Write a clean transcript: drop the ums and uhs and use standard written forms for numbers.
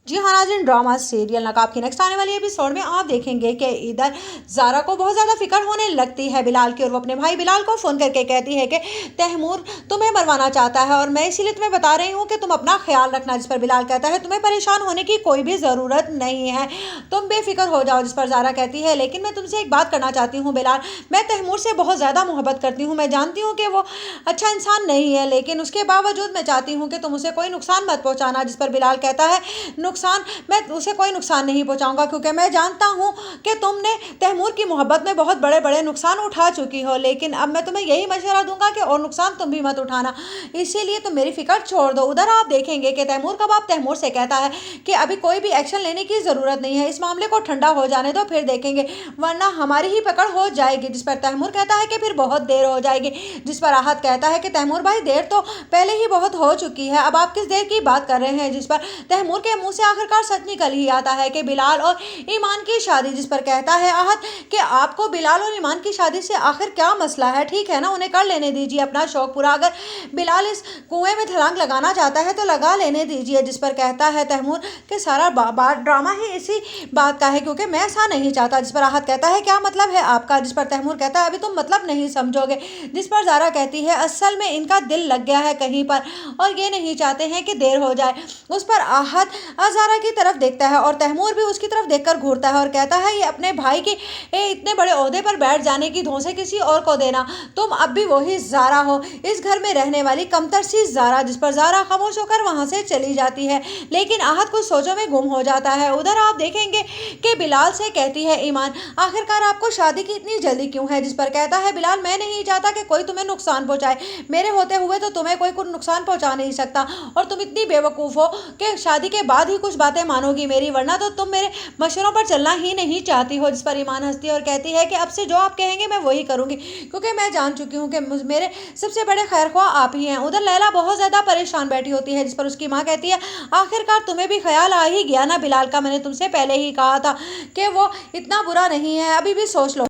जी हाँ नाज़रीन, drama serial नकाब की नेक्स्ट आने वाली एपिसोड में आप देखेंगे कि इधर ज़ारा को बहुत ज़्यादा फिक्र होने लगती है बिलाल की, और वो अपने भाई बिलाल को फ़ोन करके कहती है कि तैमूर तुम्हें मरवाना चाहता है और मैं इसीलिए तुम्हें बता रही हूँ कि तुम अपना ख्याल रखना। जिस पर बिलाल कहता है तुम्हें परेशान होने की कोई भी ज़रूरत नहीं है, तुम बेफिक्र हो जाओ। जिस पर ज़ारा कहती है लेकिन मैं तुमसे एक बात करना चाहती हूँ बिलाल, मैं तैमूर से बहुत ज़्यादा मोहब्बत करती हूँ। मैं जानती हूँ कि वो अच्छा इंसान नहीं है, लेकिन उसके बावजूद मैं चाहती हूँ कि तुम उसे कोई नुकसान मत पहुँचाना। जिस पर बिलाल कहता है नुकसान, मैं उसे कोई नुकसान नहीं पहुंचाऊंगा क्योंकि मैं जानता हूं कि तुमने तैमूर की मोहब्बत में बहुत बड़े बड़े नुकसान उठा चुकी हो, लेकिन अब मैं तुम्हें यही मशवरा दूंगा कि और नुकसान तुम भी मत उठाना, इसीलिए तुम मेरी फिक्र छोड़ दो। उधर आप देखेंगे कि तैमूर का बाप तैमूर से कहता है कि अभी कोई भी एक्शन लेने की ज़रूरत नहीं है, इस मामले को ठंडा हो जाने दो फिर देखेंगे, वरना हमारी ही पकड़ हो जाएगी। जिस पर तैमूर कहता है कि फिर बहुत देर हो जाएगी। जिस पर आहत कहता है कि तैमूर भाई देर तो पहले ही बहुत हो चुकी है, अब आप किस देर की बात कर रहे हैं। जिस पर तैमूर के मुंह से आखिरकार सच निकल ही आता है कि बिलाल और ईमान की शादी। जिस पर कहता है आहत कि आपको बिलाल और ईमान की शादी से आखिर क्या मसला है, ठीक है ना, उन्हें कर लेने दीजिए अपना शौक पूरा, अगर बिलाल इस कुएं में छलांग लगाना चाहता है तो लगा लेने दीजिए। जिस पर कहता है तैमूर कि सारा ड्रामा ही इसी बात का है क्योंकि मैं ऐसा नहीं चाहता। जिस पर आहत कहता है क्या मतलब है आपका। जिस पर तैमूर कहता है अभी तुम मतलब नहीं समझोगे। जिस पर ज़ारा कहती है असल में इनका दिल लग गया है कहीं पर और ये नहीं चाहते हैं कि देर हो जाए। उस पर आहत ज़ारा की तरफ देखता है और तैमूर भी उसकी तरफ देखकर घूरता है और कहता है ये अपने भाई की इतने बड़े ओहदे पर बैठ जाने की धौंसे किसी और को देना, तुम अब भी वही ज़ारा हो, इस घर में रहने वाली कमतर सी ज़ारा। जिस पर ज़ारा खामोश होकर वहां से चली जाती है, लेकिन आहत कुछ सोचों में गुम हो जाता है। उधर आप देखेंगे कि बिलाल से कहती है ईमान आखिरकार आपको शादी की इतनी जल्दी क्यों है। जिस पर कहता है बिलाल मैं नहीं चाहता कि कोई तुम्हें नुकसान पहुंचाए, मेरे होते हुए तो तुम्हें कोई कुछ नुकसान पहुंचा नहीं सकता, और तुम इतनी बेवकूफ़ हो कि शादी के बाद ही कुछ बातें मानोगी मेरी, वरना तो तुम मेरे मशवरों पर चलना ही नहीं चाहती हो। जिस पर ईमान हंसती है और कहती है कि अब से जो आप कहेंगे मैं वही करूंगी क्योंकि मैं जान चुकी हूँ कि मेरे सबसे बड़े खैरख्वाह आप ही हैं। उधर लैला बहुत ज़्यादा परेशान बैठी होती है। जिस पर उसकी माँ कहती है आखिरकार तुम्हें भी ख्याल आ ही गया ना बिलाल का, मैंने तुमसे पहले ही कहा था कि वो इतना बुरा नहीं है, अभी भी सोच लो।